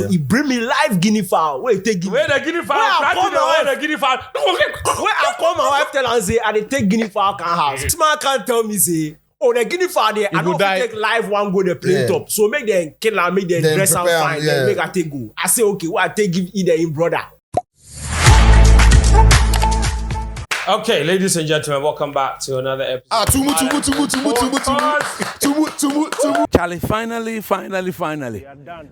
So he bring me live Guinea fowl. Where the Guinea fowl? Where the Guinea fowl? Where I call my wife tell her say I dey take Guinea fowl can house. This man can't tell me say, oh the Guinea fowl there, I don't take live one go the plane top. So make them kill her, make them dress am fine, then make her take go. I say okay, what I take give either him brother. Okay, ladies and gentlemen, welcome back to another episode. Tumu. Charlie, finally.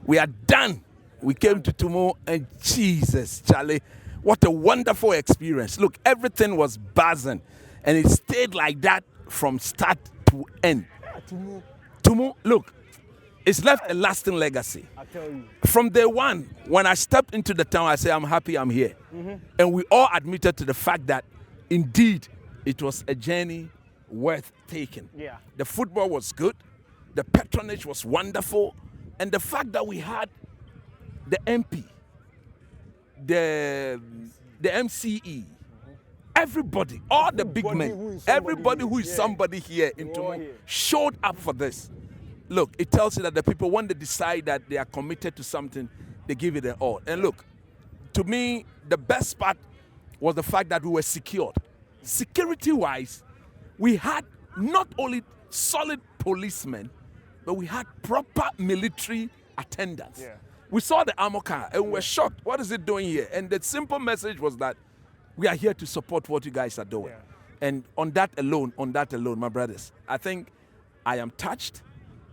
We are done. We came to Tumu and Jesus, Charlie, what a wonderful experience. Look, everything was buzzing and it stayed like that from start to end. Tumu, look, it's left a lasting legacy. I tell you. From day one, when I stepped into the town, I said, I'm happy I'm here. And we all admitted to the fact that indeed, it was a journey worth taking. Yeah. The football was good, the patronage was wonderful, and the fact that we had the MP, the MCE, everybody, all the big men, everybody who is somebody here in Tumu showed up for this. Look, it tells you that the people, when they decide that they are committed to something, they give it their all. And look, to me, the best part was the fact that we were secured. Security-wise, we had not only solid policemen, but we had proper military attendants. Yeah. We saw the armor car and we were shocked. What is it doing here? And the simple message was that we are here to support what you guys are doing. Yeah. And on that alone, my brothers, I think I am touched.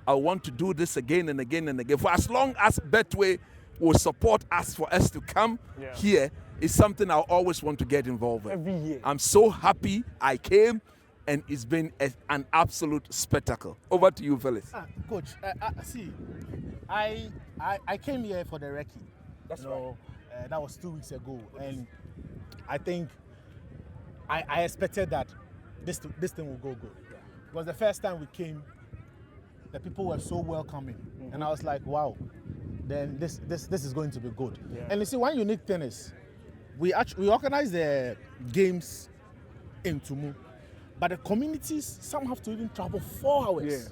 I want to do this again and again and again. For as long as Betway will support us for us to come here, it's something I always want to get involved in. Every year. I'm so happy I came, and it's been an absolute spectacle. Over to you, fellas. Coach, see, I came here for the recce. That's right. That was 2 weeks ago, and I think I expected that this thing will go good. Yeah. Because the first time we came, the people were so welcoming, and I was like, wow, then this is going to be good. Yeah. And you see, one unique thing is, we organize the games in Tumu, but the communities, some have to even travel 4 hours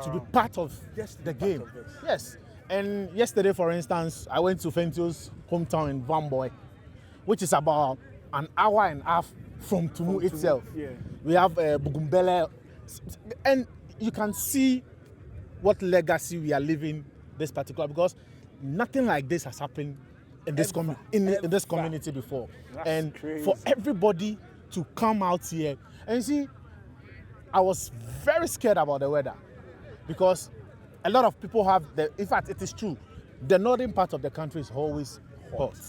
to be part of the game. Yes. And yesterday, for instance, I went to Fentio's hometown in Vamboy, which is about an hour and a half from Tumu itself. Yeah. We have Bugumbele, and you can see what legacy we are living this particular, because nothing like this has happened in this community before. That's and crazy. For everybody to come out here, and you see, I was very scared about the weather, because a lot of people have in fact, it is true, the northern part of the country is always hot.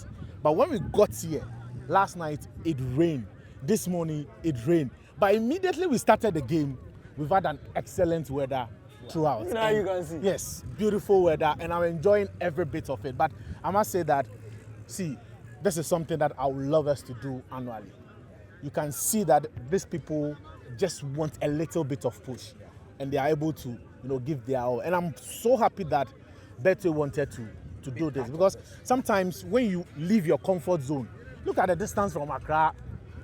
But when we got here last night, it rained. This morning it rained. But immediately we started the game, we've had an excellent weather throughout. Now you can see. Yes, beautiful weather, and I'm enjoying every bit of it. But I must say that, see, this is something that I would love us to do annually. You can see that these people just want a little bit of push, and they are able to, give their all. And I'm so happy that Betty wanted to do this, because sometimes when you leave your comfort zone, look at the distance from Accra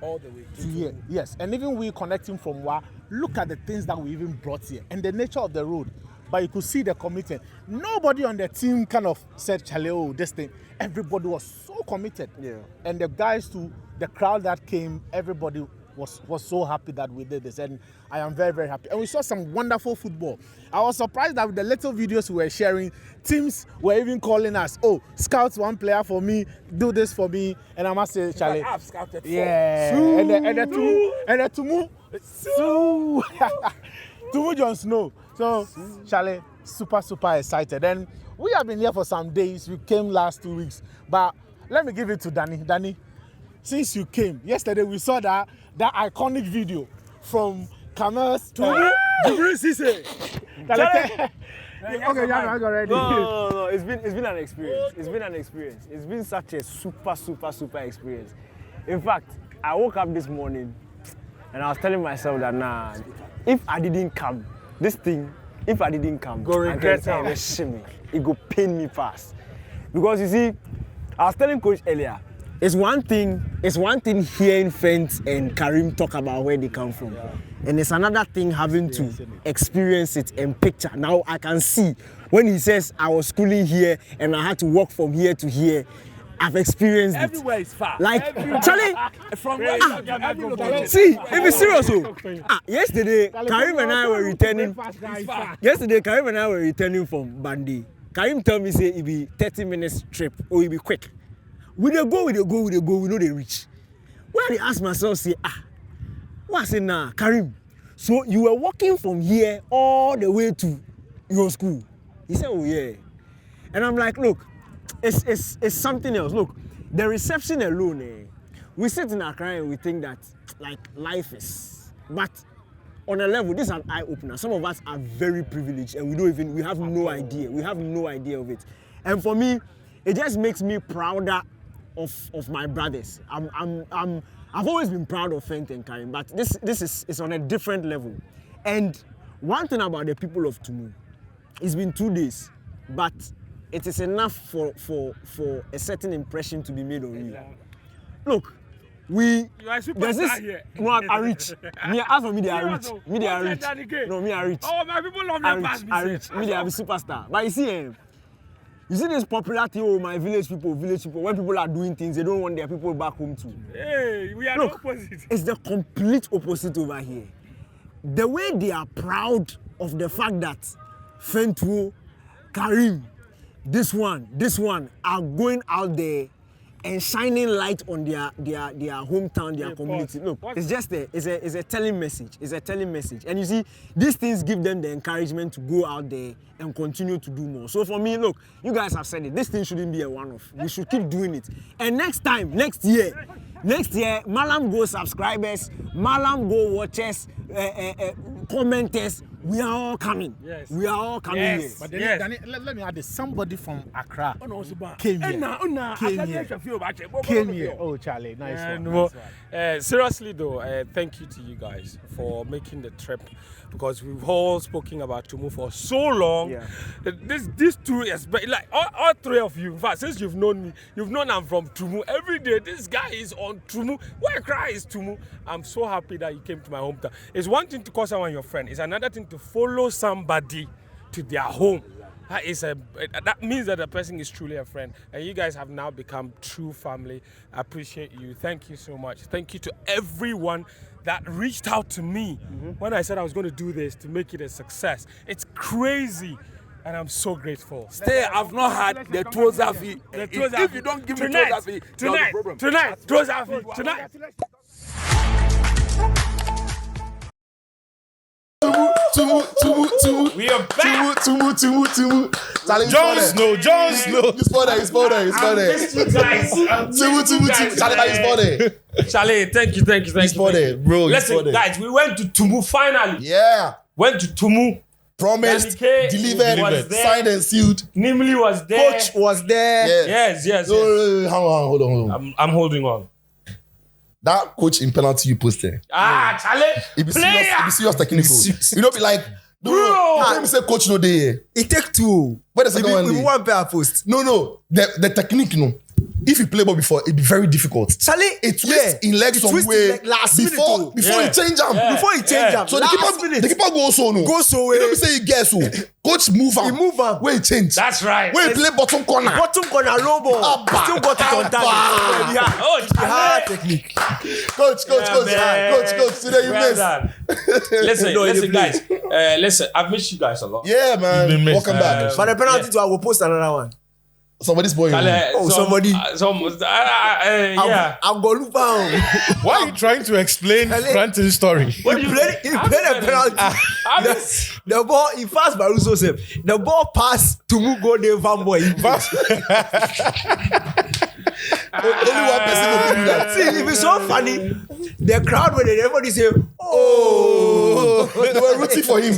All the way to here. Yes, and even we connecting from Wa, look at the things that we even brought here and the nature of the road. But you could see the commitment. Nobody on the team kind of said, Charlie, oh, this thing. Everybody was so committed. Yeah. And the guys the crowd that came, everybody was so happy that we did this. And I am very, very happy. And we saw some wonderful football. I was surprised that with the little videos we were sharing, teams were even calling us, oh, scout one player for me, do this for me. And I must say, Charlie. I've scouted yeah. And the Tumu. Tumu Jon Snow. So, Charlie, super, super excited. And we have been here for some days. We came last 2 weeks. But let me give it to Danny. Danny, since you came, yesterday we saw that iconic video from Kamel's Tumu. Okay, yeah, already. No. It's been an experience. It's been such a super, super, super experience. In fact, I woke up this morning and I was telling myself that, nah, if I didn't come, Go regret it. It go pain me fast. Because you see, I was telling Coach earlier, it's one thing hearing Fent and Karim talk about where they come from. Yeah. And it's another thing having to experience it in picture. Now I can see when he says I was schooling here and I had to walk from here to here. I've experienced it. Everywhere is far. Like, Charlie, from where every location. see, if it's serious, yesterday, Karim and I were returning. Yesterday, Karim and I were returning from Bandi. Karim told me say it be 30 minutes trip or it be quick. We go, we know they reach. When I ask myself, say, what's it now, Karim? So you were walking from here all the way to your school? He said, oh yeah. And I'm like, look, it's something else. Look, the reception alone, we sit in Accra and we think that like life is, but on a level, this is an eye opener. Some of us are very privileged and we have no idea. We have no idea of it. And for me, it just makes me prouder of my brothers. I've always been proud of Fent and Karim, but this is on a different level. And one thing about the people of Tumu, it's been 2 days, but it is enough for a certain impression to be made on you. Look, there's this one are rich. As for me, they are rich. Me, they are rich. No, me are rich. Oh, my people love me past me. Me, they are superstar. But you see this popularity of my village people, when people are doing things, they don't want their people back home too. Hey, we are the opposite. It's the complete opposite over here. The way they are proud of the fact that Fentuo, Karim, this one are going out there and shining light on their hometown, their community. Look, it's just it's a telling message. It's a telling message. And you see, these things give them the encouragement to go out there and continue to do more. So for me, look, you guys have said it. This thing shouldn't be a one-off. We should keep doing it. And next year, Mallam Goal subscribers, Mallam Goal watchers, commenters, we are all coming. Yes. We are all coming here. But then, let me add this. Somebody from Accra came here. Oh, Charlie, nice one. Seriously though, thank you to you guys for making the trip, because we've all spoken about Tumu for so long. Yeah. These two, like all three of you, in fact, since you've known me, you've known I'm from Tumu. Every day, this guy is on Tumu. Where Accra is Tumu. I'm so happy that you came to my hometown. It's one thing to call someone your friend. It's another thing to follow somebody to their home. That means that the person is truly a friend. And you guys have now become true family. I appreciate you. Thank you so much. Thank you to everyone that reached out to me when I said I was going to do this to make it a success. It's crazy. And I'm so grateful. Stay, I've not had the Trozafi. If you don't give me Trozafi, tonight, Trozafi, tonight. Tumu. We are back. Tumu. Jon Snow. He's for there. Tumu. Charlie, thank you. He's for there, bro. Listen, guys, we went to Tumu finally. Yeah. Went to Tumu. Promised, delivered, signed and sealed. Nimli was there. Coach was there. Yes. No, hold on. I'm holding on. That coach in penalty you posted. Charlie. It be serious technical. You know, be like, let me say coach no day. It take two. But the second one, one pair post. No. The technique, no. If you play ball before, it'd be very difficult. Charlie, it twists in legs somewhere before he change them. Before he change them. So the keeper goes so no. Go so way. You don't say he gets so. Coach move him. He move him. Where he change. That's right. Where he play bottom corner. Low ball. Still got it on target. Hard technique. Coach. Today you miss. Listen, guys. Listen, I've missed you guys a lot. Yeah, man. Welcome back. But the penalty, I will post another one. Somebody's boy. Somebody. Yeah. I'm going to look down. Why are you trying to explain Francis' story? He played a penalty. The ball, he passed Baruso said, the ball passed to move go there Van Boy. Only one person will do that. See, if it's so funny, the crowd when everybody say, they were rooting for him.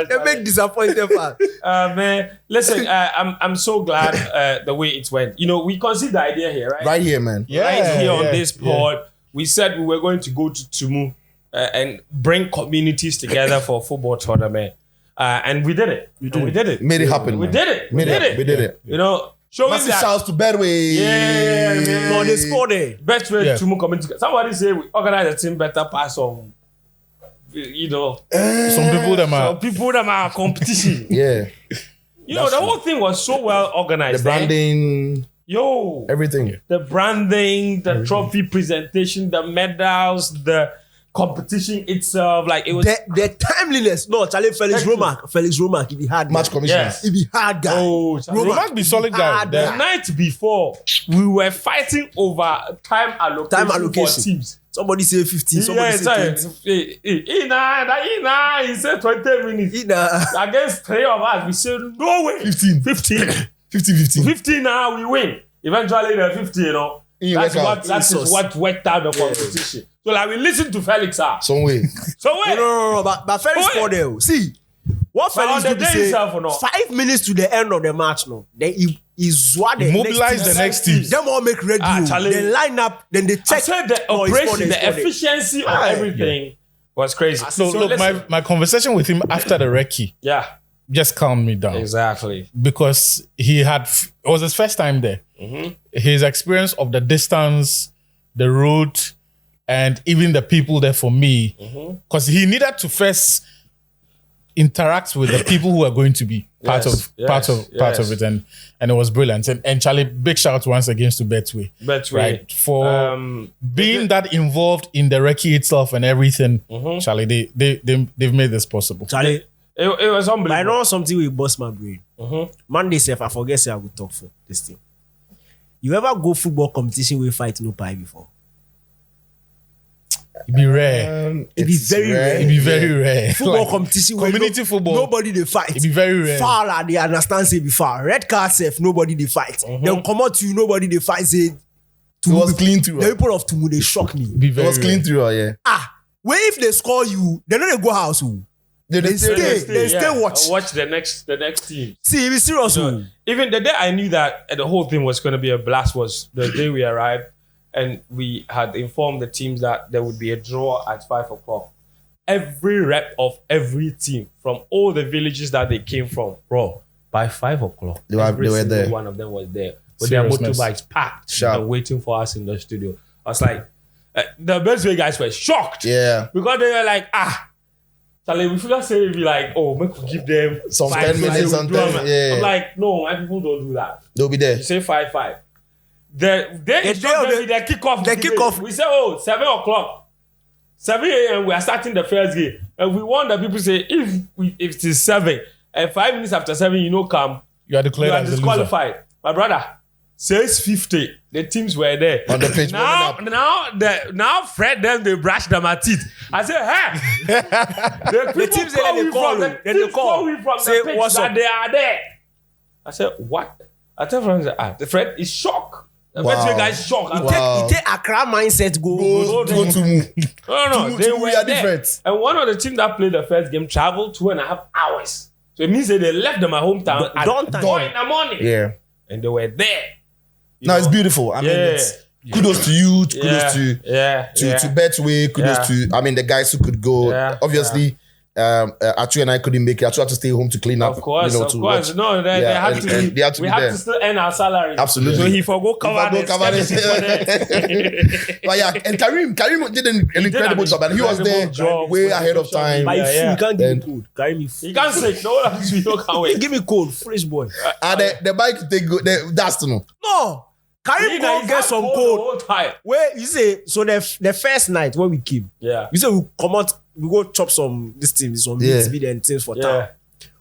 They make disappointed fans. Man, listen, I'm so glad the way it went. You know, we conceived the idea here, right? Right here, man. Right here on this pod. We said we were going to go to Tumu and bring communities together for a football tournament. And we did it. We did it. Made it happen. We did it. You know, showing massive shouts to Bedway. Yeah. On the sport day. Best way Tumu coming together. Somebody say we organize a team better pass on you know, Some people that some people that are competition. Yeah. You know, the whole thing was so well organized. The branding, everything. The branding, the trophy presentation, the medals, the competition itself, like it was the timeliness. No, Charlie Felix Romack, he be hard. Match commissioners. Yes. He be hard guy. Oh, Romack be solid guy. the night before, we were fighting over time allocation for teams. Somebody say 15, somebody say 20. He said 20 minutes. Against 3 of us, we said, no way. 15. 15 now, we win. Eventually, the 15, you know. That is what worked out the competition. So, like, we listen to Felix. Some way. No, but Felix scored there. See, what Felix did say, 5 minutes to the end of the match, no. Then he swat the mobilize the next team. Them all make ready. They line up, then they check. I said the operation, the efficiency of everything was crazy. So look, my conversation with him after the recce just calmed me down. Exactly. Because it was his first time there. Mm-hmm. His experience of the distance, the route, and even the people there for me, because he needed to first interact with the people who are going to be part of it, and it was brilliant. And Charlie, big shout once again to Betway, right, for being that involved in the recce itself and everything. Charlie, they've made this possible. Charlie, it was unbelievable. I know something will bust my brain. Monday, self, I forget say I would talk for this thing. You ever go football competition where fight no pie before? It'd be rare. It'd be very rare. It'd be very rare. Football like, competition, community football. Nobody they fight. It'd be very rare. Foul, they understand say be foul. Red card safe, nobody they fight. They'll come out to you, nobody they fight. Say, it was clean through. The people of Tumu, they shock me. It was clean through, yeah. Where if they score you, they don't go house. They stay watch. Watch the next team. See, be serious. Even the day I knew that the whole thing was going to be a blast was the day we arrived. And we had informed the teams that there would be a draw at 5 o'clock. Every rep of every team from all the villages that they came from, bro, by 5 o'clock, they were there. One of them was there with their motorbikes packed and waiting for us in the studio. I was like, the best way guys were shocked. Yeah. Because they were like, Charlie, we should say be like, make we give them some 10 minutes, something. I'm like, no, my people don't do that. They'll be there. You say 5. They kickoff. We say, 7 o'clock. 7 a.m. we are starting the first game. And we want the people say, if it is 7 and 5 minutes after 7, come, you are declared as disqualified. My brother, 6:50. The teams were there. On the pitch. Now Fred them they brush them at teeth. I said, hey, the teams they call we from the pitch that they are there. I said, what? I tell friends, the Fred is shocked. The best way guys shocked. You take Accra mindset go to No, they were there. And one of the teams that played the first game traveled 2.5 hours. So it means that they left them at hometown at 4 in the morning. Yeah. And they were there. No, it's beautiful. I mean, it's kudos to you, kudos to Betway, kudos to the guys who could go. Obviously, Atu and I couldn't make it. Atu had to stay home to clean up. Of course. No, they had to be there. We had to still earn our salary. Absolutely. So he forgot cover it. But yeah, and Karim did an incredible job, and he was there way ahead of time. You can't give me code. Karim, you can't say no. You can't wait. Give me code, fresh boy. The bike they go. That's to know. No. Karim go get some code. Where you say so the first night when we came, we say we come out, we go chop some meat and things for town.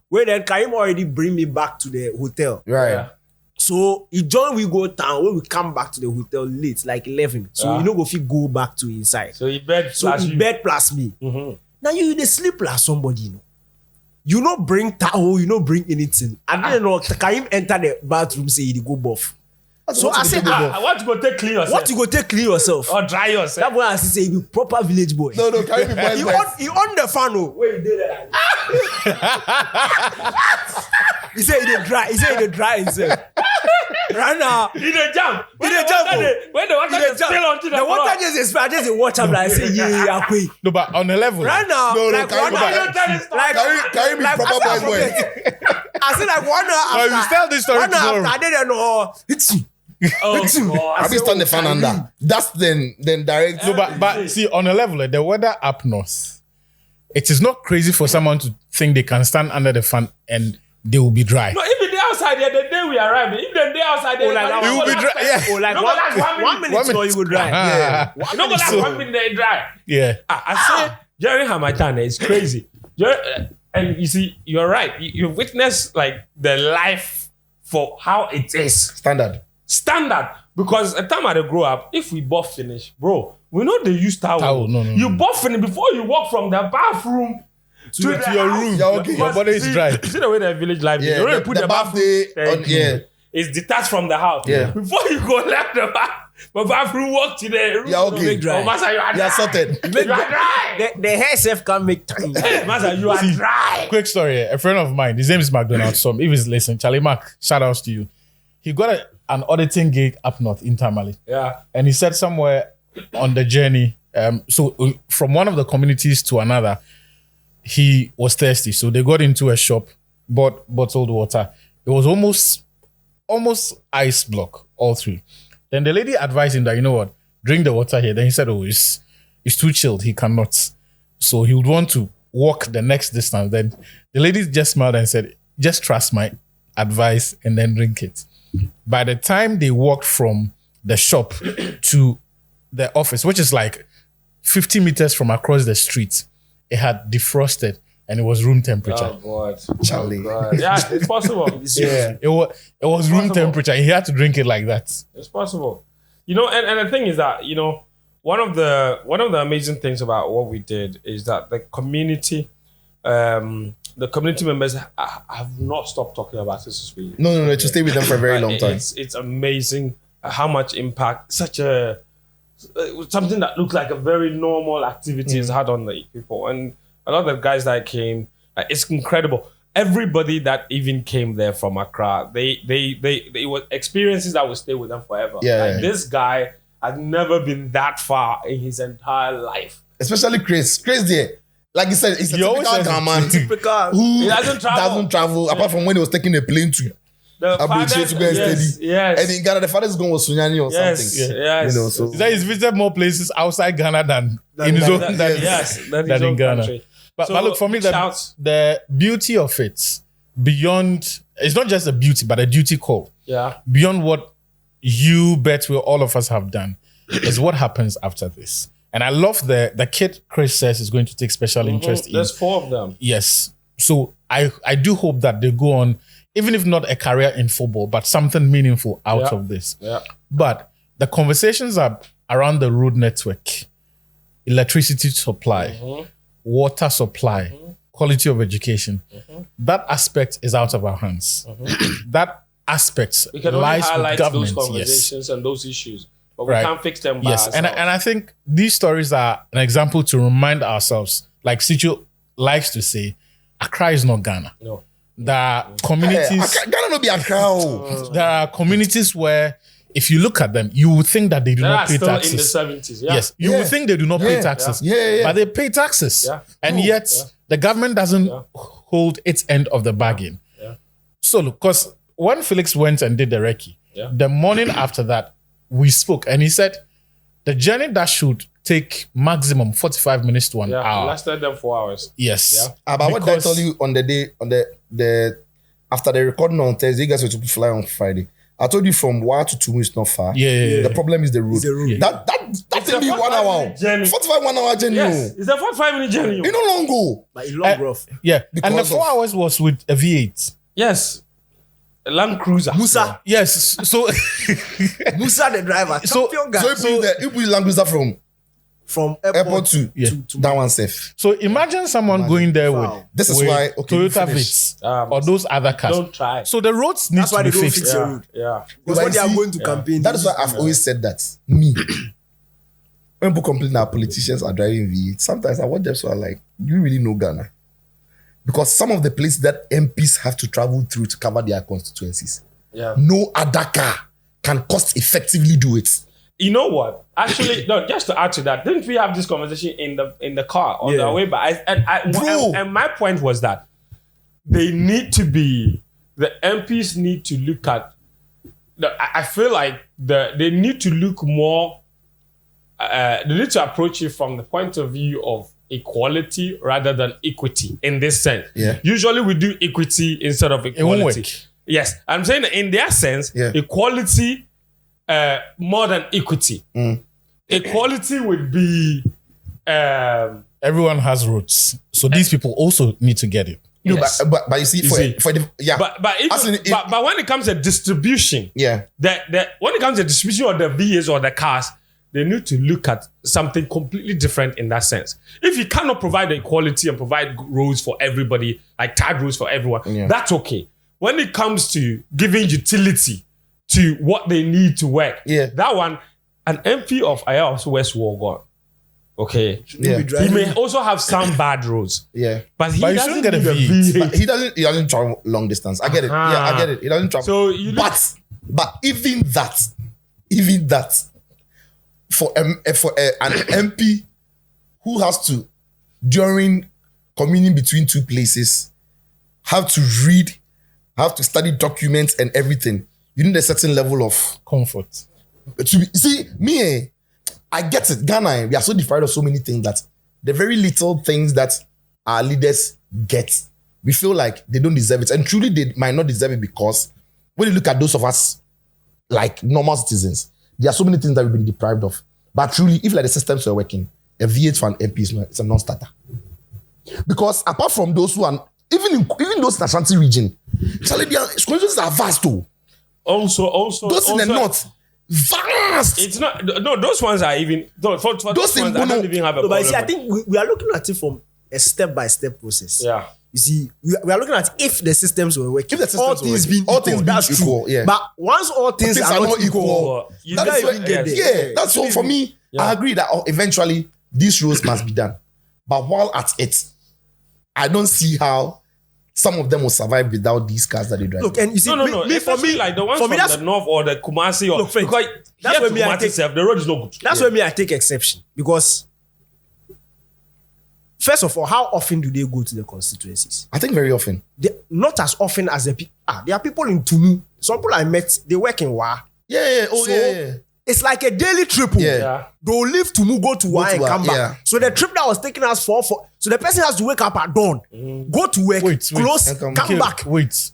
Where then Karim already bring me back to the hotel. Right. Yeah. So he join we go town when we come back to the hotel late, like 11. So you know if you go back to inside. So he bed plus me. Now you dey sleep like somebody, you know. You no bring towel, you no bring anything. I didn't know Karim enter the bathroom say he go buff. So I said, I want to go take clean yourself. What you go take clean yourself? Or dry yourself. That boy I say he be proper village boy. No, carry me he on the fan. Where he did that? He said he dey dry himself. Right now. He dey jump. When the water spill onto the floor. water just spill. I just watch him like say yeah. No, but on the level. Right now. Carry me proper boy. I said like 1 hour after. No, you tell this story tomorrow. 1 hour after I didn't know. Have you stand the fan under? That's then direct. No, but see on a level, the weather up north, it is not crazy for someone to think they can stand under the fan and they will be dry. No, if the day outside there, the day we arrived, if the day outside there, you will be dry. Yeah. Oh, like one minute, so you will dry. Yeah. You don't go like 1 minute they dry. Yeah. I say during Hamatan, it's crazy. And you see, you're right. You witness like the life for how it is. Standard. Because at the time I grow up, if we both finish, bro, we know they use towel. No. You both finish before you walk from the bathroom to your room. Yeah, okay. Your body is dry. You see the way the village life is. Yeah, You don't put the bathroom. It's detached from the house. Yeah. Before you go left the bathroom, walk to the room. Yeah, okay. Dry. Oh, Master, you are dry. You are sorted. You are dry. The hair self can make time. Master, you are dry. Quick story. A friend of mine, his name is McDonald. So if he's listening, Charlie Mac, shout outs to you. He got an auditing gig up north in Tamale. Yeah. And he said somewhere on the journey, from one of the communities to another, he was thirsty. So they got into a shop, bought bottled water. It was almost ice block all through. Then the lady advised him that, you know what, drink the water here. Then he said, it's too chilled. He cannot. So he would want to walk the next distance. Then the lady just smiled and said, just trust my advice and then drink it. By the time they walked from the shop to the office, which is like 50 meters from across the street, it had defrosted and it was room temperature. Oh, God. Charlie. Yeah, it's possible. Yeah, it was room temperature. He had to drink it like that. It's possible. You know, and the thing is that, you know, one of the amazing things about what we did is that the community members have not stopped talking about this. No, to stay with them for a very long time. It's amazing how much impact something that looks like a very normal activity has had on the people. And a lot of the guys that came, it's incredible. Everybody that even came there from Accra, they were experiences that will stay with them forever. Yeah. This guy had never been that far in his entire life. Especially Chris. Chris there. Like you said, it's a typical Ghanaian who He doesn't travel. apart from when he was taking a plane to Abuja to go and study. Yes. And in Ghana, the father's going was Sunyani or something. Yes. You know, so He said he's visited more places outside Ghana than in his own than in Ghana. Country. But look, for me, the beauty of it, beyond, it's not just a beauty, but a duty call. Yeah. Beyond what you bet all of us have done, is what happens after this. And I love the kid Chris says is going to take special interest in. There's 4 of them. Yes. So I do hope that they go on, even if not a career in football, but something meaningful out of this. Yeah. But the conversations are around the road network, electricity supply, water supply, quality of education. That aspect is out of our hands. That aspect We can only lies highlight with government. those conversations and those issues, but we Right. can't fix them by Yes, ourselves. and I think these stories are an example to remind ourselves, like Sicho likes to say, Accra is not Ghana. No. There are communities. Ghana no be Accra. There are communities where, if you look at them, you would think that they do They not are pay still taxes. in the 70s. Yeah. Yes, you would think they do not pay taxes. Yeah. But they pay taxes. Yeah. And yet the government doesn't hold its end of the bargain. Yeah. So look, because when Felix went and did the recce, the morning after that, we spoke and he said the journey that should take maximum 45 minutes to an hour. Lasted them 4 hours. Yes. But what did I tell you on the day, on the after the recording on Thursday, you guys were to fly on Friday. I told you from Wa to Tumu is not far. Yeah. The problem is the road. That thing be 1 hour. 45 1 hour journey. Yes, it's a 45-minute journey. You no long go. Like long rough. Yeah. And the Because 4 hours was with a V8. Yes. A Land Cruiser. Musa. Yes. So Musa the driver. So- Champion guy. So you put language from airport to that one safe. So imagine someone going there with This is with why Toyota Vitz or those other cars. Don't try. So the roads need That's to why be they don't fixed. fix the road. Yeah. Because when they are going to campaign. That is why I've always said that. Me. When people complain that politicians are driving V8, sometimes I watch them so I'm like, you really know Ghana? Because some of the places that MPs have to travel through to cover their constituencies, no other car can cost effectively do it. You know what? Actually, no. Just to add to that, didn't we have this conversation in the car on the way back? And my point was that the MPs need to look at. I feel like they need to look more. They need to approach it from the point of view of equality rather than equity in this sense. Yeah. Usually we do equity instead of It won't equality. work. Yes, I'm saying that in their sense, Yeah. equality more than equity. Equality would be Everyone has roots. So these people also need to get it. No, yes. but you see, for the yeah, but when it comes to distribution, yeah, when it comes to distribution of the VAs or the cars, they need to look at something completely different in that sense. If you cannot provide the equality and provide roads for everybody, like tag roads for everyone, that's okay. When it comes to giving utility to what they need to work, that one, an MP of Ayers West Wargon, okay, he may also have some bad roads, but he doesn't get a V8. But he doesn't travel long distance. I get it. Yeah, I get it. He doesn't travel. So but even that, for an MP who has to, during commuting between two places, have to read, have to study documents and everything, you need a certain level of comfort. I get it. Ghana, we are so deprived of so many things that the very little things that our leaders get, we feel like they don't deserve it. And truly, they might not deserve it because when you look at those of us, like normal citizens, there are so many things that we've been deprived of. But truly, if like the systems were working, a V8 for an MP it's a non-starter. Because apart from those who are, even those in the Ashanti region, Charlie, their scholarships are vast too. Also, those in the north, vast. It's not. No, those ones are even. For those ones, I don't even have a problem. But you see, I think we are looking at it from a step-by-step process. Yeah. You see, we are looking at if the systems were working, if the systems all things being equal, yeah. But once all things are not equal, you that's don't even get there. Yeah, that's all for me. I agree that eventually these roles must be done. But while at it, I don't see how some of them will survive without these cars that they drive. Look, and you see, for me, like the ones from the north or the Kumasi or because that's where me I take the road is not good. That's where me I take exception because first of all, how often do they go to the constituencies? I think very often. Not as often as the people. There are people in Tumu. Some people I met, they work in Wa. Yeah. It's like a daily trip. Yeah. They'll leave Tumu, go to Wa and come back. Yeah. So the trip that was taking us for so the person has to wake up at dawn, go to work, close, come back. Wait.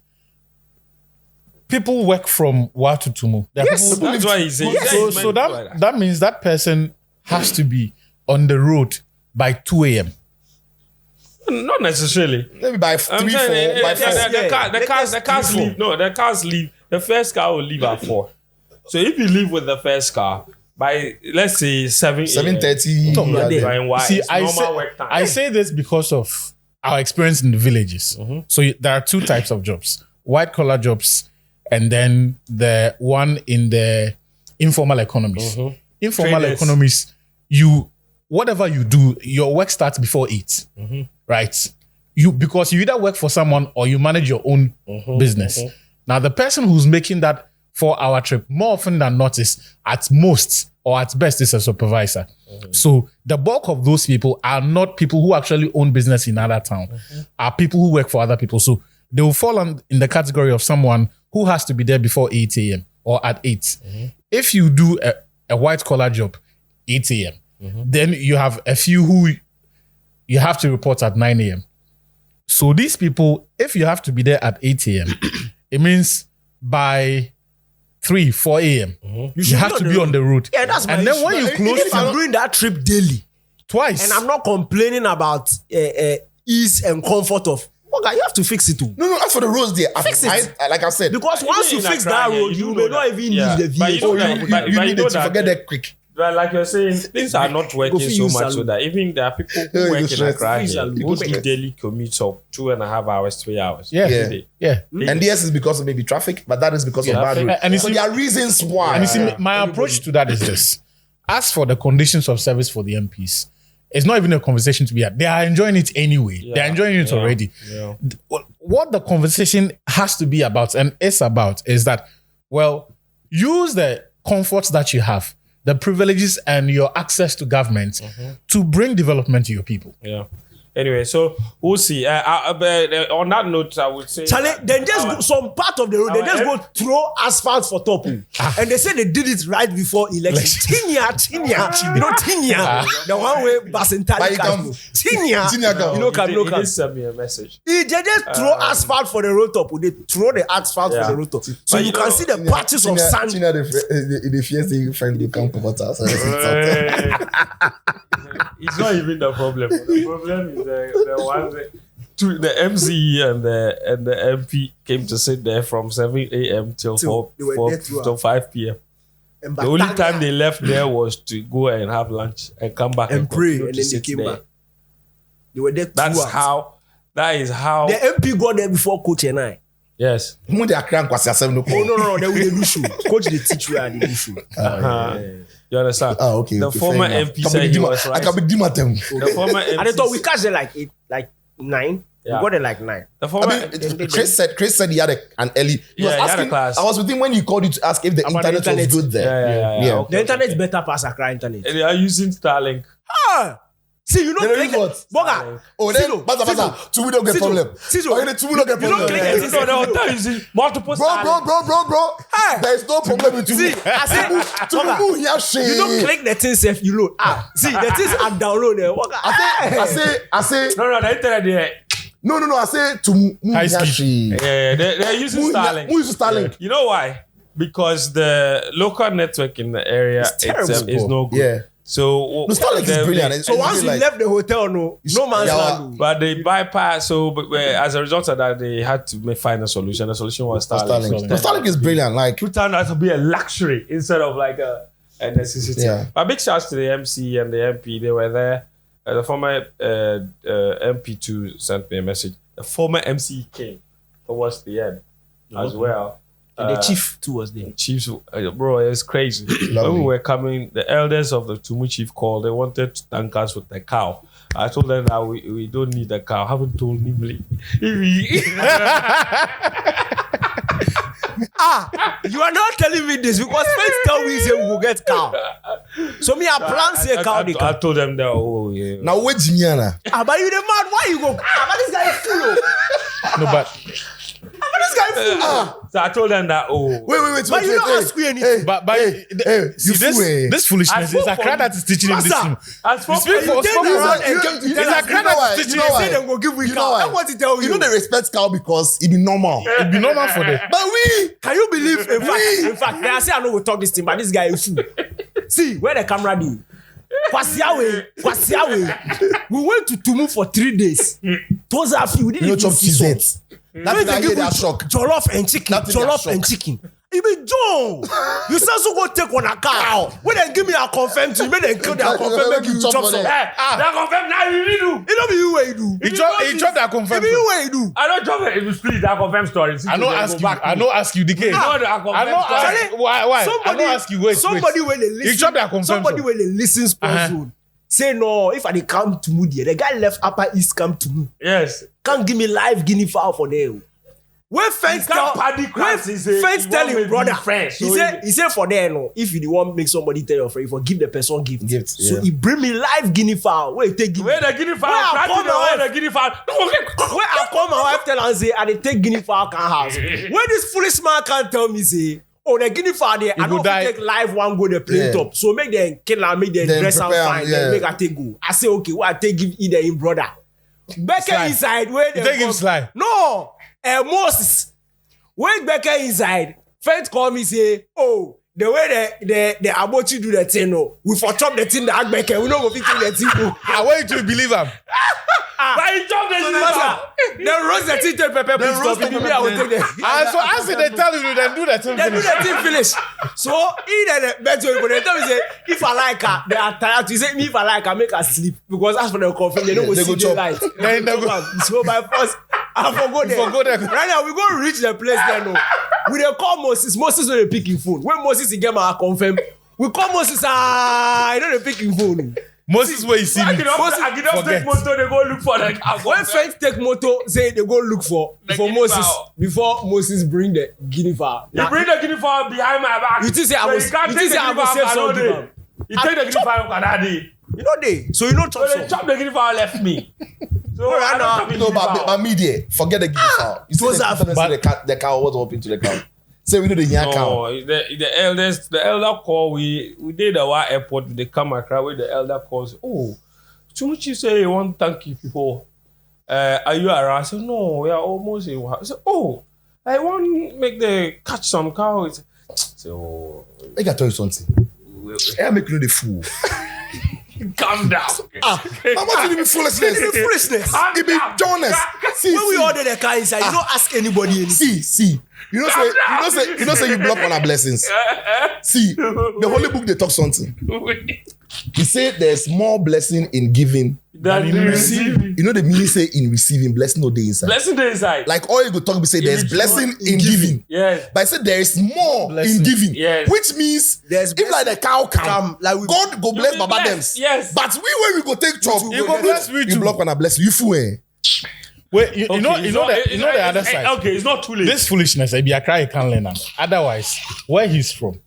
People work from Wa to Tumu. Yes. That's why he's saying. So that means that person has to be on the road by 2 a.m. Not necessarily. Maybe by 3, 4. The cars leave. No, the cars leave. The first car will leave at 4. So if you leave with the first car by, let's say 7:30. See, I say this because of our experience in the villages. So there are 2 types of jobs: white collar jobs, and then the one in the informal economies. Informal economies, whatever you do, your work starts before 8, right? Because you either work for someone or you manage your own business. Now, the person who's making that 4-hour trip, more often than not, is at most or at best is a supervisor. So the bulk of those people are not people who actually own business in another town, are people who work for other people. So they will fall in the category of someone who has to be there before 8 a.m. or at 8. If you do a white collar job, 8 a.m., then you have a few who you have to report at 9 a.m. So these people, if you have to be there at 8 a.m., it means by 3, 4 a.m., you have to be on the road. Yeah, that's my issue. Then when you close, if I'm doing that trip daily, twice, and I'm not complaining about ease and comfort of, okay, you have to fix it too. No, as for the roads there, Fix it. like I said, Because once you fix that road, you may not even need the But V8. you need it to forget that quick. But like you're saying, things are not working so much so that even there are people who work in Accra here, who do daily commutes of 2.5 hours, 3 hours. Yeah. And yes, is because of maybe traffic, but that is because of bad road. And so there are reasons why. And you see, my approach to that is this. As for the conditions of service for the MPs, it's not even a conversation to be had. They are enjoying it anyway. They're enjoying it already. Yeah. What the conversation has to be about and is about is that, well, use the comforts that you have, the privileges and your access to government to bring development to your people. Yeah. Anyway, so we'll see. On that note, I would say, Charlie, then just go, some part of the road, they just go throw asphalt for top. And they say they did it right before election. Tinya. You know Tinya? The one where Basentali comes. Tinya. You know, he did send me a message. They just throw asphalt for the road top. They throw the asphalt for the road top. So you can see the patches of sand. Tinya, the fierce friend will come come out. It's not even the problem. The problem is the ones the MCE and the MP came to sit there from 7 a.m. till 5 p.m. The only time they left there was to go and have lunch and come back and pray, and then they came back. They were there 2 hours. That is how the MP got there before Coach and I. Yes. When they are crying, no. They will do show. Coach the teach you and they do show. You understand? Okay. The former MP said he was right. I can be Dimatem. The former MP. And I thought we catch it like 9. Yeah. We got it like 9. The former Chris said he had an early. He was asking, class. I was with him when he called you to ask if the internet was good there. Yeah. Okay. The internet is better past Accra internet. And they are using Starlink. See, you don't click what? Boga. Oh, then Basa. Tumu don't get problem. Tumu don't get problem. You don't click the No, they're using multiple Starlink. Bro. There is no problem with Tumu. See, I say, Tumu here shit. you don't click the things if you load. See, the things are downloaded. I say. No, the internet there. No. I say Tumu High here speed. shit. Yeah, they're using Starlink. Who uses Starlink? You know why? Because the local network in the area is no good. Yeah. So Starlink is brilliant. So once you left the hotel, no man's land. But they bypass. So as a result of that, they had to find a solution. The solution was Starlink. Starlink is brilliant. Like, it turned out to be a luxury instead of like a necessity. Yeah. But big shouts to the MC and the MP. They were there. The former MP2 sent me a message. The former MC came towards the end as well. And the chief too was there. Chiefs, bro, it was crazy. When we were coming, the elders of the Tumu chief called. They wanted to thank us with the cow. I told them that we don't need the cow. I haven't told him. You are not telling me this because first tell me say we will get cow. So me I plan say cow. I told them that. Oh yeah. now wait, Jimiana. But you the man? Why you go? But this guy is full. No, but This guy is full. So I told them that. Oh Wait. But you don't ask me anything. See, this foolishness is Accra that is teaching him this thing. As for It's Accra that is teaching him. Say them go give we cow. I want to tell you. You know they respect cow because it be normal. It'd be normal for them. But can you believe? In fact, I say I know we talk this thing, but this guy is fool. See where the camera be. Kwasiawe. We went to Tumu for 3 days. Those are few. We didn't even see it. That's that shock. Jollof and chicken. Even Joe, you say so go take one a cow. When they give me a confirm to you, when they kill their confirm, make you chop some. that confirm now you do. It don't be you where you do. He dropped that confirm. It be you where you do. I don't drop it. It will split that confirm story. I know ask you the case. Why? I know ask you. Wait. Somebody when they listen. He dropped that confirm. Somebody when they listen sports zone. Say no, if I dey come to Moody, the guy left Upper East come to me. Yes. Can't give me live guinea fowl for them. When Fence tell him, brother, he said for them, no, if you want make somebody tell your friend, forgive the person gift. So he bring me live guinea fowl. Where he take guinea? Where the guinea fowl? Where the guinea fowl? Where I call my wife tell and say, I dey take guinea fowl can house. Where this foolish man can tell me say, oh, the guinea fowl there, I don't take live one go the plane top. So make them kill and make them dress and fine. Then make I take go. I say okay, what I take give either him brother. Becker inside where they take him slide. No, Moses. When Becker inside, friends call me say, oh, the way the Abochi do the thing, no, we for chop the thing that Becker, we don't go fit the thing. I want you to believe him. But he chop the thing. Then roast the thing to pepper, please stop. Maybe I will take the. So as they tell you, then do the thing. Then do the thing finish. So either the better way, but they tell me say, if I like her, they are tired. You say me if I like her, make her sleep because as for the coffee, they don't go see the light. Then they go. So by force. I forgot there. Right now, we go reach the place there. No, we dey call Moses. Moses no dey pick him phone. When Moses he get my confirm, we call Moses. I don't dey pick him phone. Moses where you see me. I get up take motor. They go look for the. When friends take motor, say they go look for Moses before Moses bring the guinea fowl. You bring the guinea fowl behind my back. You think say I was save something? You take the guinea fowl for that day. You know they. So you know chop. So they chop the guinea fowl left me. So I don't No, but media, forget the Guinea fowl. You see the cow was up into the cow. Say we know the young cow. The elder call, we did our airport, they come across with the elder calls. Oh, Tumu say you want to thank you people. Are you around? I said, no, we are almost in. I said, oh, I want to make the catch some cows. So I gotta tell you something. I make you the fool. Calm down. I want you to be foolishness. Foolishness. It be Jonas. See, When we order the car inside, you don't ask anybody anything. See. You know say you block all our blessings. See, the Holy Book they talk something. He said there's more blessing in giving than in receiving. You know the meaning say in receiving, blessing no day inside. Blessing the inside. Like all you go talk, we say there's blessing in giving. Yes. But I said there is more Blessing. in giving. Yes. Which means There's if like the cow come, like we- God go bless be Baba them. blessed. Yes. But when we go take chop, You go bless me you too. block when I bless you. You fool. Wait, you know the other side. Okay, it's not too late. This foolishness, I can't learn now. Otherwise, where he's from,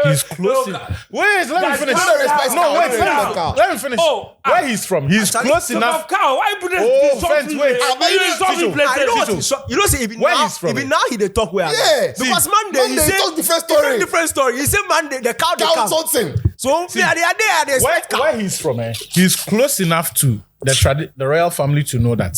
he's close. Wait, let me finish. Let me finish. Oh, where he's from, he's close enough. Cow, why put Oh, fence, wait. I know what he's you know say even Where now, he's from, even now he dey talk where. Yeah. Because Monday he say talk different story. different story. He say Monday the cow dey Cow come. something. So me at the day I dey expect cow. Where he's from, he's close enough to the royal family to know that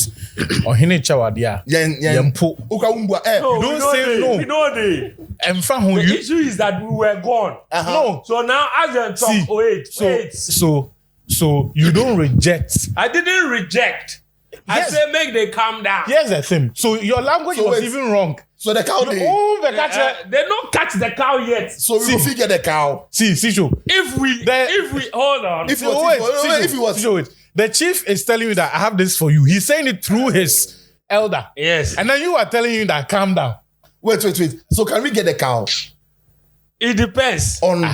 Ohene Chawadia, Yempo. Don't say no. We know the issue is that we were gone. No. So now as they talk, See, wait. So you don't reject. I didn't reject. I Yes. said make they calm down. Here's the thing. So your language So was wait. even wrong. So the cow dey. The catcher. They don't catch the cow yet. So we will figure the cow. See, Joe. If we hold on. If he was Wait. The chief is telling you that I have this for you. He's saying it through his elder. Yes. And then you are telling him that calm down. wait. So can we get the cow It depends on?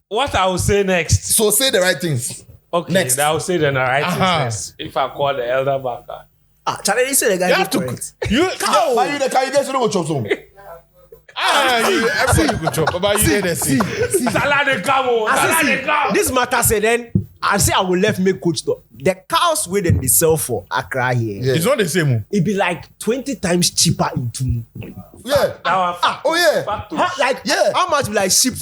what I will say next. So say the right things. Okay, Next. I will say the right things Uh-huh. next. If I call the elder back. Charlie, you say the guy You dey have to. correct. You Cow. But you the cow, you guys don't go chop some. everybody could chop. But you did the see. Salah the cow. Salah the cow. This matter say then I say I will left make coach talk. The cows wey dem dey sell for Accra here, Yeah. It's not the same. it be like 20 times cheaper in Tumu. Yeah. Oh yeah. Like Yeah. how much be like sheep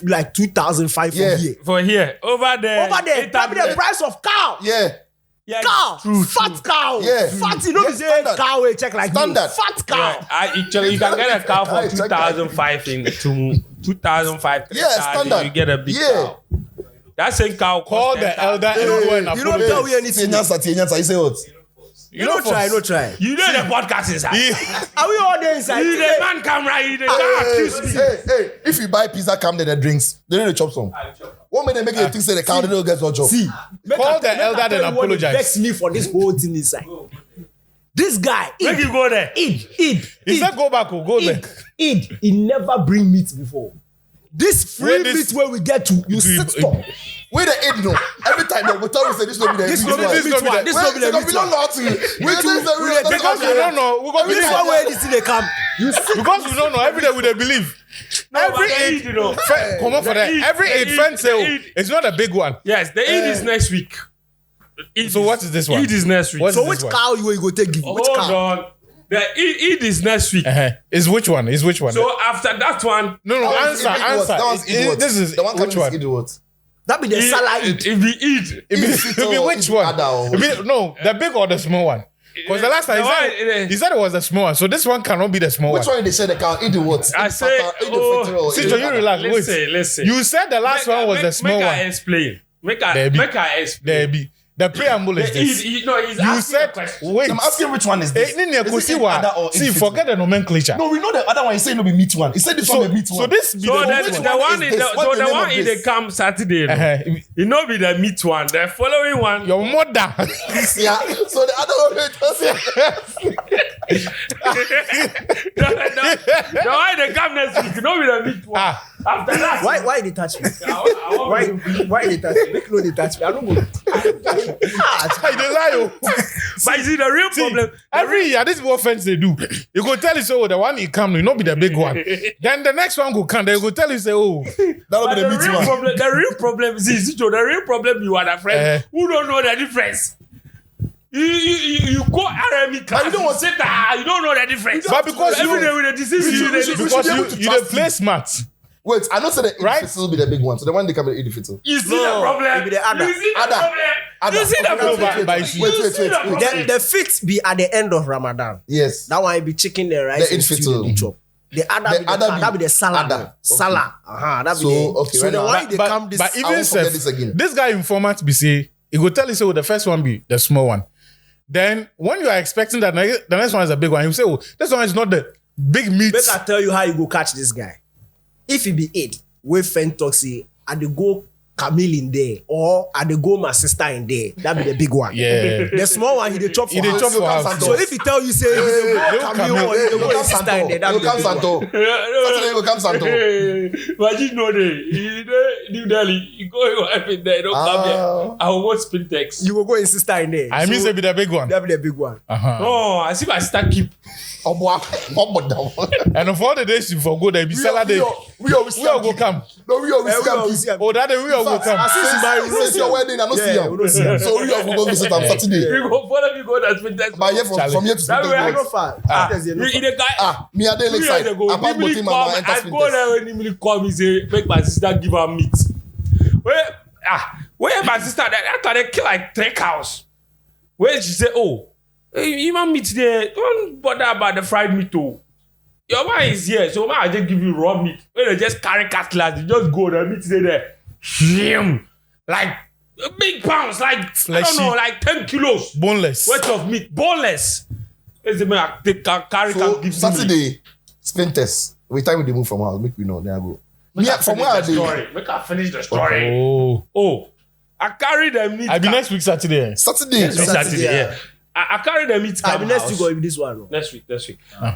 be like 2,500 Yeah. for here. For here, over there, Probably the price of cow. Yeah. yeah, Cow, fat cow, Yeah. fat. You know, Yeah, we say standard. cow wey check like Standard. this. Fat cow. Yeah, you can get a cow for I check that. 2,005 in Tumu. 2,005. Yeah, 3,000, standard. You get a big Yeah. cow. That same cow Call cost the 10,000. elder and go and You don't apologize. tell me anything. Tienyansa, you say what? You don't try, no try. You know the podcast inside. Are we all there inside? You the man camera, you the guy accuse me. Hey, if you buy pizza, come there, the drinks, they don't chop some. What made them make you think say the cow they don't get no chop? See, Call the elder and apologize. Vex me for this whole thing inside. This guy, Make you go there. He said go back, go back. He never bring meat before. This free Where this- meat where we get to, you sit stop. Where the aid no? Every time they go tell you say this no be the This no be the one. meat one. This no be the Because meat we don't one. know how to. Because we don't know. We This believe. one where this thing they come. You sit. Because we don't know. Every day we dey believe. Every but the Eid, Eid, you know. come on for that. Eid, Every the Eid, Eid, friends the say, Eid. it's not a big one. Yes, the Eid is next week. So what is this one? Eid is next week. What So is which this one? cow you go take give? Which Hold cow? on. The Eid is next week. Is which one? Is which one? So after that one, No, answer. This is the one which one? Idiots. That be the Salah it Eid. be Eid. It be which one? No, the big or the small one? Because the last time he said it was the small one. So this one cannot be the small Which one. one they say the cow? Idiots. I say, Sister, you relax. Listen. You said the last one was the small Make I one. explain. Make I explain. There be. The preamble is this. He's You asking said, a question. wait. I'm asking which one is this? See, forget the nomenclature. No, we know the other one. He said no be meat one. He said this one be meat one. So this be So the the which one is in this? the What's the name one of in the this? camp Saturday. You know be the meat one. The following one. Your mother. Yeah. So the other one the one in the camp next week. You know be the meat one. After that. Why they touch me? I Why they touch me? Make no they touch me. I don't go. I dey lie, oh. But you see the real See, problem. every year, this is what friends they do. You go tell you, say, oh, the one he come, you not be the big one. Then the next one go come, they go tell you, say, oh, that'll But be the meat one. the real problem, see, the real problem you are the friend who don't know the difference. You go RME class. you don't want sit there. You don't know the difference. But because every day with the disease, because you don't play smart. Wait, I know so the Right? right? will be the big one. So the one they come with the fiddle. You see the problem. be the other. You see the Other. problem. You see the problem. The fit be at the end of Ramadan. Yes. That one be chicken the rice The and stew infittle. the chop. The other be that be the salad. Other. Salad. That be So, the okay, so right the now. one they come this. But I even won't forget self, this again. this guy informant be say, he go tell you, say, the first one be the small one. Then when you are expecting that the next one is a big one, he will say, oh, this one is not the big meat. Make I tell you how you go catch this guy. If he be 8, we friend talk say, I dey go Camille in there or I dey go my sister in there. That be the big one. Yeah. The small one he dey chop for He dey house. chop for house. So if he tell you say he dey go Camille or he dey go his sister in there, that be You the come big one. Santo. Saturday you go come Santo. Imagine no day. New Delhi. You go every day. Don't come here. I will watch Spintex. You will go his sister in there. I mean, say be the big one. That be the big one. Oh, I see my sister keep. Obo down. And of all the days you forgo, there be salad day. We always We all go come. No, we always We come. always see him. Oh, that day we all go come. Since your wedding, I don't see Yeah, we don't see him. him. So we all go visit him Saturday. We go follow me go to Spintex. But here from here to That way I Spintex. go No far. You the guy. Me a day Three lakeside. years ago, Apart Nimili Botima, come, I enter I go Spintex. there when Nimili come, he say, make my sister give her meat. Where my sister, after they kill like 3 cows. Where she say, oh, you want meat there, don't bother about the fried meat too. Your man is here, so I just give you raw meat. When they just carry cutlass, you just go, the meat there. Shim. Like, big pounds, like, Fleshy. I don't know, like 10 kilos. Boneless. Weight of meat, boneless. Is the man carry So can give Saturday, Spintex. Every time we move from house, make we know. Then I go. Yeah, from where are they? Make her finish the story. Oh. I carry the meat. I be next week Saturday. Saturday. Next week Saturday, Saturday, yeah. I carry the meat I come mean, next house. week or this one. Next week.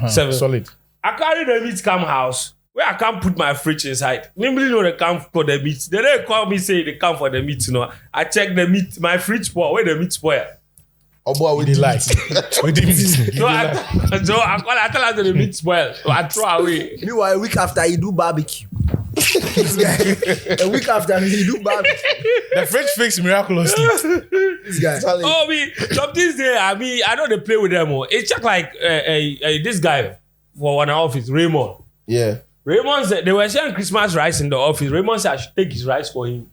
7. Solid. I carry the meat come house where I can't put my fridge inside. Nobody know they come for the meat. They don't call me say they come for the meat. You know, I check the meat. My fridge spoil. Where the meat spoil? Oh boy, we They did like. We didn't So I tell her the meat spoil. So I throw away. Meanwhile, a week after he do barbecue. This guy, a week after he do barbecue. The fridge fixed miraculously. This guy. Charlie. Oh, me. Some things there. I know they play with them. Oh. It's just like this guy for one office, Raymond. Yeah. Raymond said they were sharing Christmas rice in the office. Raymond said I should take his rice for him.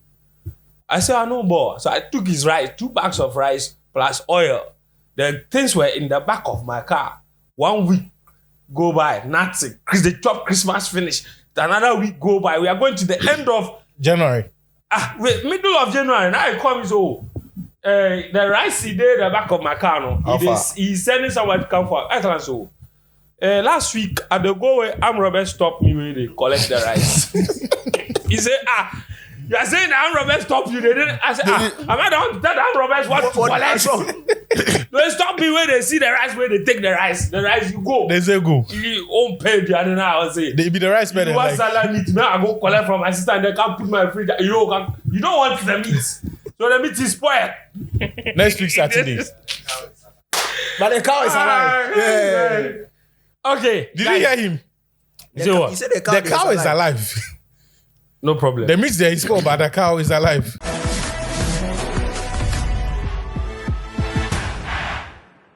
I said, I know, boy. So I took his rice, 2 bags of rice plus oil. The things were in the back of my car. 1 week go by, nothing. The chop Christmas finish. Another week go by. We are going to the end of January. middle of January. Now he comes, the rice he did the back of my car. No, he's sending someone to come for. I tell him so. Last week at the go where Arm Robert stopped me when they collect the rice. He said, you are saying the Arm Robert stopped you. They didn't. I said, am I the one to tell the Arm Roberts what to collect? They stop me when they see the rice, when they take the rice. The rice, you go. They say go. You won't pay the other now. I say, They be the rice better. you want Like, salad meat? Now I go collect from my sister and they can't put my fridge. You don't want the meat. So the meat is spoiled. next week Saturday. But the cow is alive. Yeah. Okay. Did you hear him? Say what? He said The cow is alive. No problem. The meat there is small, but the cow is alive.